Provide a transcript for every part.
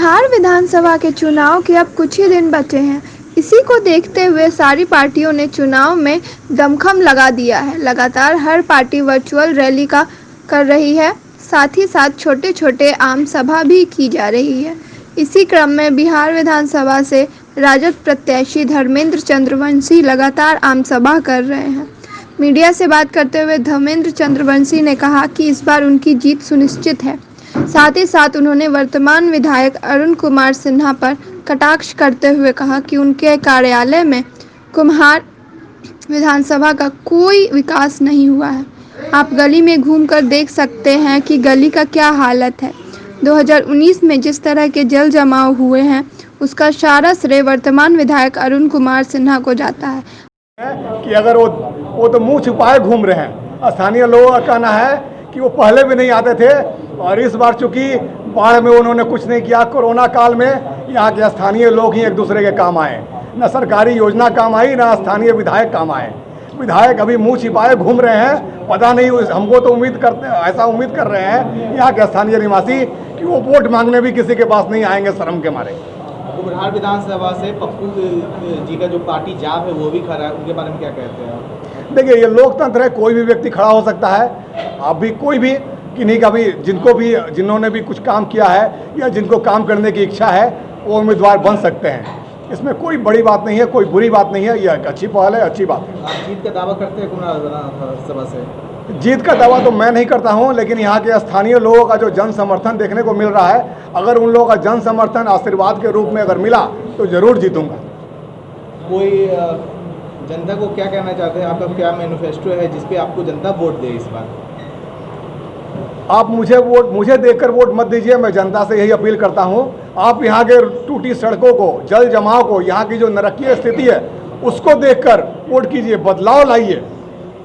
बिहार विधानसभा के चुनाव के अब कुछ ही दिन बचे हैं। इसी को देखते हुए सारी पार्टियों ने चुनाव में दमखम लगा दिया है। लगातार हर पार्टी वर्चुअल रैली का कर रही है, साथ ही साथ छोटे छोटे आम सभा भी की जा रही है। इसी क्रम में बिहार विधानसभा से राजद प्रत्याशी धर्मेंद्र चंद्रवंशी लगातार आम सभा कर रहे हैं। मीडिया से बात करते हुए धर्मेंद्र चंद्रवंशी ने कहा कि इस बार उनकी जीत सुनिश्चित है। साथ ही साथ उन्होंने वर्तमान विधायक अरुण कुमार सिन्हा पर कटाक्ष करते हुए कहा कि उनके कार्यालय में कुम्हार विधानसभा का कोई विकास नहीं हुआ है। आप गली में घूमकर देख सकते हैं कि गली का क्या हालत है। 2019 में जिस तरह के जल जमाव हुए हैं, उसका सारा श्रेय वर्तमान विधायक अरुण कुमार सिन्हा को जाता है। कि अगर वो तो मुंह छुपाए घूम रहे हैं। स्थानीय लोगों का कहना है कि वो पहले भी नहीं आते थे और इस बार चूंकि बाढ़ में उन्होंने कुछ नहीं किया, कोरोना काल में यहाँ के स्थानीय लोग ही एक दूसरे के काम आए, न सरकारी योजना काम आई, न स्थानीय विधायक काम आए। विधायक अभी मुंह छिपाए घूम रहे हैं। पता नहीं, हमको तो ऐसा उम्मीद कर रहे हैं यहाँ के स्थानीय निवासी कि वो वोट मांगने भी किसी के पास नहीं आएंगे शर्म के मारे। बिहार विधानसभा से पप्पू जी का जो पार्टी जाप है वो भी खड़ा है, उनके बारे में क्या कहते हैं आप? देखिए, ये लोकतंत्र है, कोई भी व्यक्ति खड़ा हो सकता है। आप भी कोई भी किन्हीं का भी जिन्होंने भी कुछ काम किया है या जिनको काम करने की इच्छा है वो उम्मीदवार बन सकते हैं। इसमें कोई बड़ी बात नहीं है, कोई बुरी बात नहीं है। ये अच्छी पहल है, अच्छी बात है। आप जीत का दावा करते हैं विधानसभा से? जीत का दावा तो मैं नहीं करता हूं, लेकिन यहाँ के स्थानीय लोगों का जो जन समर्थन देखने को मिल रहा है, अगर उन लोगों का जन समर्थन आशीर्वाद के रूप में अगर मिला तो जरूर जीतूंगा। कोई जनता को क्या कहना चाहते हैं? आपका क्या मैनिफेस्टो है जिसपे आपको जनता वोट दे इस बार? आप मुझे देखकर वोट मत दीजिए। मैं जनता से यही अपील करता हूं। आप यहाँ के टूटी सड़कों को, जल जमाव को, यहाँ की जो नरकीय स्थिति है उसको देखकर वोट कीजिए, बदलाव लाइए।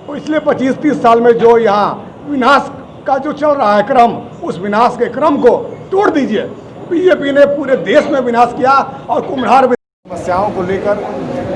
पिछले 25-30 साल में जो यहाँ विनाश का जो चल रहा है क्रम, उस विनाश के क्रम को तोड़ दीजिए। बीजेपी ने पूरे देश में विनाश किया और कुम्हार समस्याओं को लेकर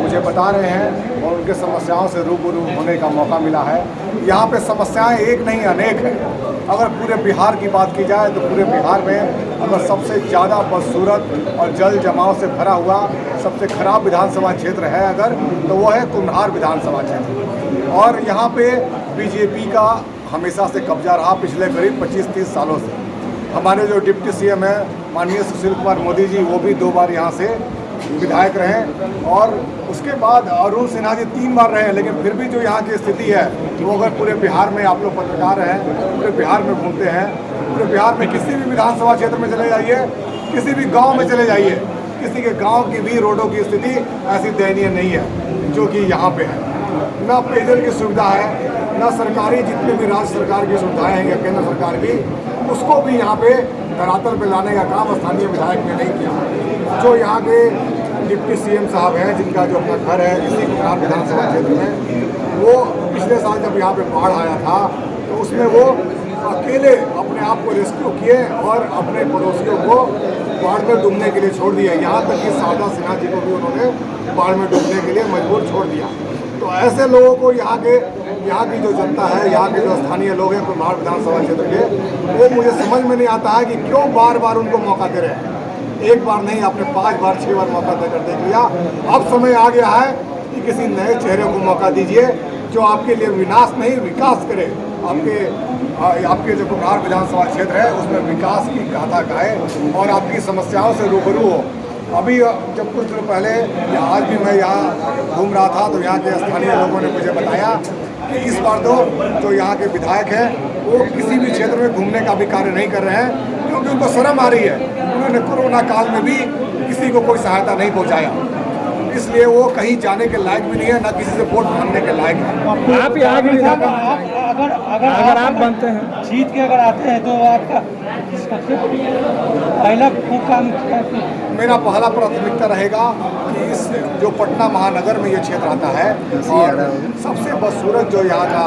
मुझे बता रहे हैं और उनके समस्याओं से रूबरू होने का मौका मिला है। यहाँ पे समस्याएं एक नहीं अनेक हैं। अगर पूरे बिहार की बात की जाए तो पूरे बिहार में अगर सबसे ज़्यादा बदसूरत और जल जमाव से भरा हुआ सबसे खराब विधानसभा क्षेत्र है अगर, तो वो है कुम्हार विधानसभा क्षेत्र। और यहाँ पे बीजेपी का हमेशा से कब्जा रहा पिछले करीब 25-30 सालों से। हमारे जो डिप्टी सीएम है माननीय सुशील कुमार मोदी जी, वो भी 2 बार यहाँ से विधायक रहे और उसके बाद अरुण सिन्हा जी 3 बार रहे। लेकिन फिर भी जो यहाँ की स्थिति है वो अगर पूरे बिहार में, आप लोग पत्रकार हैं, पूरे बिहार में घूमते हैं, पूरे बिहार में किसी भी विधानसभा क्षेत्र में चले जाइए, किसी भी गांव में चले जाइए, किसी के गांव की भी रोडों की स्थिति ऐसी दयनीय नहीं है जो कि यहाँ पे है। न पेयजल की सुविधा है, न सरकारी जितने भी राज्य सरकार की सुविधाएं हैं या केंद्र सरकार की, उसको भी यहाँ पे धरातल पे लाने का काम स्थानीय विधायक ने नहीं किया। जो यहाँ के डिप्टी सीएम साहब हैं, जिनका जो अपना घर है इसी कुम्हार विधानसभा क्षेत्र में, वो पिछले साल जब यहाँ पे बाढ़ आया था तो उसमें वो अकेले अपने आप को रेस्क्यू किए और अपने पड़ोसियों को बाढ़ में डूबने के लिए छोड़ दिया। यहाँ तक कि शारदा सिन्हा जी को भी उन्होंने बाढ़ में डूबने के लिए मजबूर छोड़ दिया। तो ऐसे लोगों को यहाँ की जो जनता है, यहाँ के जो स्थानीय लोग हैं कुम्हार विधानसभा क्षेत्र के, वो मुझे समझ में नहीं आता है कि क्यों बार बार उनको मौका दे रहे हैं। एक बार नहीं, आपने 5 बार 6 बार मौका देकर देख लिया। अब समय आ गया है कि किसी नए चेहरे को मौका दीजिए जो आपके लिए विनाश नहीं विकास करे। आपके जो कुम्हार विधानसभा क्षेत्र है उसमें विकास की गाथा गाए और आपकी समस्याओं से रूबरू हो। अभी जब कुछ दिन पहले या आज भी मैं यहाँ घूम रहा था तो यहाँ के स्थानीय लोगों ने मुझे बताया कि इस बार तो जो यहाँ के विधायक हैं वो किसी भी क्षेत्र में घूमने का भी कार्य नहीं कर रहे हैं क्योंकि उनको शर्म आ रही है। उन्होंने कोरोना काल में भी किसी को कोई सहायता नहीं पहुँचाया, इसलिए वो कहीं जाने के लायक भी नहीं है, ना किसी से वोट मांगने के लायक है। आप यहाँ अगर आप बनते हैं, जीत के अगर आते हैं तो आपका पहला काम मेरा पहला प्राथमिकता रहेगा कि इस जो पटना महानगर में ये क्षेत्र आता है और सबसे बदसूरत जो यहाँ का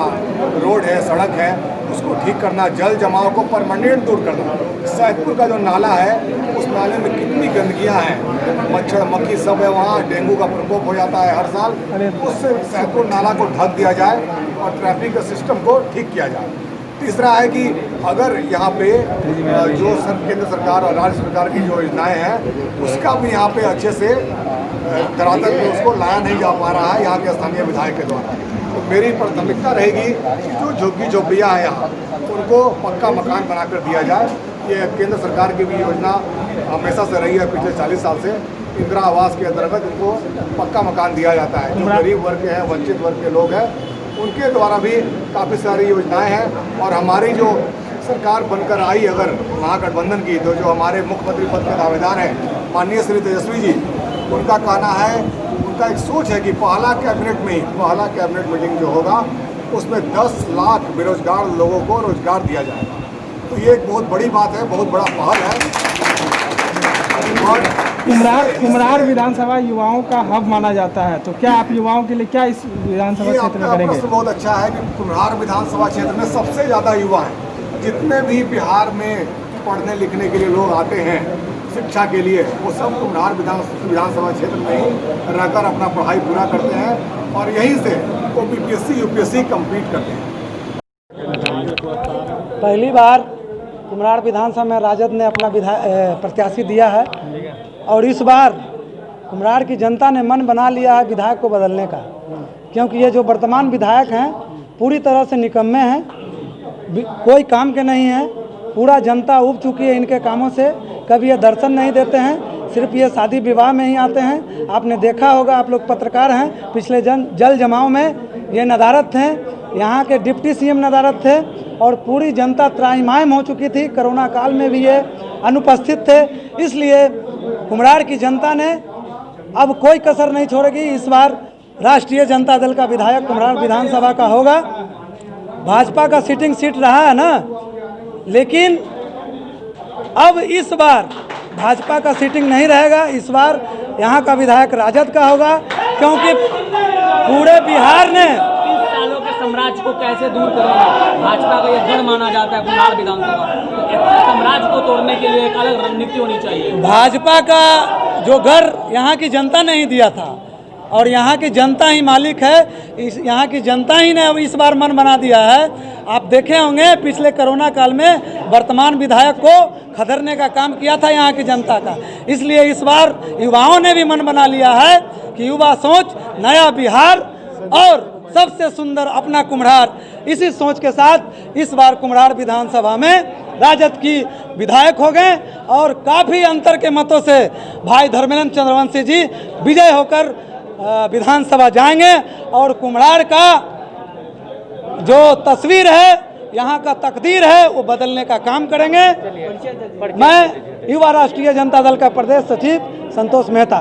रोड है, सड़क है, उसको ठीक करना, जल जमाव को परमानेंट दूर करना। सैदपुर का जो नाला है उस नाले में कितनी गंदगियाँ हैं, मच्छर मक्खी सब है, वहाँ डेंगू का प्रकोप हो जाता है हर साल। उससे सैदपुर नाला को ढक दिया जाए और ट्रैफिक के सिस्टम को ठीक किया जाए। तीसरा है कि अगर यहाँ पे जो केंद्र सरकार और राज्य सरकार की जो योजनाएं हैं उसका भी यहाँ पे अच्छे से धरातल पे उसको लाया नहीं जा पा रहा है यहाँ के स्थानीय विधायक के द्वारा। तो मेरी प्राथमिकता रहेगी जो झुग्गी झोपड़ियाँ हैं यहाँ उनको पक्का मकान बनाकर दिया जाए। ये केंद्र सरकार की भी योजना हमेशा से रही है, पिछले 40 साल से इंदिरा आवास के अंतर्गत उनको पक्का मकान दिया जाता है। जो गरीब वर्ग के हैं, वंचित वर्ग के लोग हैं, उनके द्वारा भी काफ़ी सारी योजनाएं हैं। और हमारी जो सरकार बनकर आई अगर महागठबंधन की, तो जो हमारे मुख्यमंत्री पद के दावेदार हैं माननीय श्री तेजस्वी जी, उनका कहना है, उनका एक सोच है कि पहला कैबिनेट मीटिंग जो होगा उसमें 10 लाख बेरोजगार लोगों को रोजगार दिया जाएगा। तो ये एक बहुत बड़ी बात है, बहुत बड़ा पहल है। और कुम्हरार विधानसभा युवाओं का हब माना जाता है, तो क्या आप युवाओं के लिए क्या इस विधानसभा क्षेत्र में करेंगे? प्रश्न बहुत अच्छा है कि कुम्हरार विधानसभा क्षेत्र में सबसे ज़्यादा युवा हैं। जितने भी बिहार में पढ़ने लिखने के लिए लोग आते हैं शिक्षा के लिए, वो सब कुम्हरार विधानसभा क्षेत्र में ही रहकर अपना पढ़ाई पूरा करते हैं और यहीं से वो बीपीएससी यूपीएससी कंप्लीट करते हैं। पहली बार कुम्हरार विधानसभा में राजद ने अपना प्रत्याशी दिया है और इस बार कुम्हरार की जनता ने मन बना लिया है विधायक को बदलने का, क्योंकि ये जो वर्तमान विधायक हैं पूरी तरह से निकम्मे हैं, कोई काम के नहीं हैं। पूरा जनता उब चुकी है इनके कामों से। कभी ये दर्शन नहीं देते हैं, सिर्फ ये शादी विवाह में ही आते हैं। आपने देखा होगा, आप लोग पत्रकार हैं, पिछले जल जमाव में ये नदारत थे, यहाँ के डिप्टी सीएम नदारत थे और पूरी जनता त्राहिमाम हो चुकी थी। कोरोना काल में भी ये अनुपस्थित थे। इसलिए कुम्हरार की जनता ने अब कोई कसर नहीं छोड़ेगी। इस बार राष्ट्रीय जनता दल का विधायक कुम्हरार विधानसभा का होगा। भाजपा का सिटिंग सीट रहा है ना, लेकिन अब इस बार भाजपा का सीटिंग नहीं रहेगा। इस बार यहाँ का विधायक राजद का होगा, क्योंकि पूरे बिहार ने सालों के साम्राज्य को कैसे दूर करेंगे। भाजपा का ये गढ़ माना जाता है कुम्हरार विधानसभा, तो साम्राज्य को तोड़ने के लिए एक अलग रणनीति होनी चाहिए। भाजपा का जो गढ़ यहाँ की जनता ने ही दिया था और यहाँ की जनता ही मालिक है। यहाँ की जनता ही ने अब इस बार मन बना दिया है। आप देखे होंगे पिछले कोरोना काल में वर्तमान विधायक को खदेड़ने का काम किया था यहाँ की जनता का। इसलिए इस बार युवाओं ने भी मन बना लिया है कि युवा सोच, नया बिहार और सबसे सुंदर अपना कुम्हरार, इसी सोच के साथ इस बार कुम्हरार विधानसभा में राजद की विधायक हो गए और काफ़ी अंतर के मतों से भाई धर्मेंद्र चंद्रवंशी जी विजय होकर विधानसभा जाएंगे और कुम्हरार का जो तस्वीर है, यहाँ का तकदीर है, वो बदलने का काम करेंगे। मैं युवा राष्ट्रीय जनता दल का प्रदेश सचिव संतोष मेहता।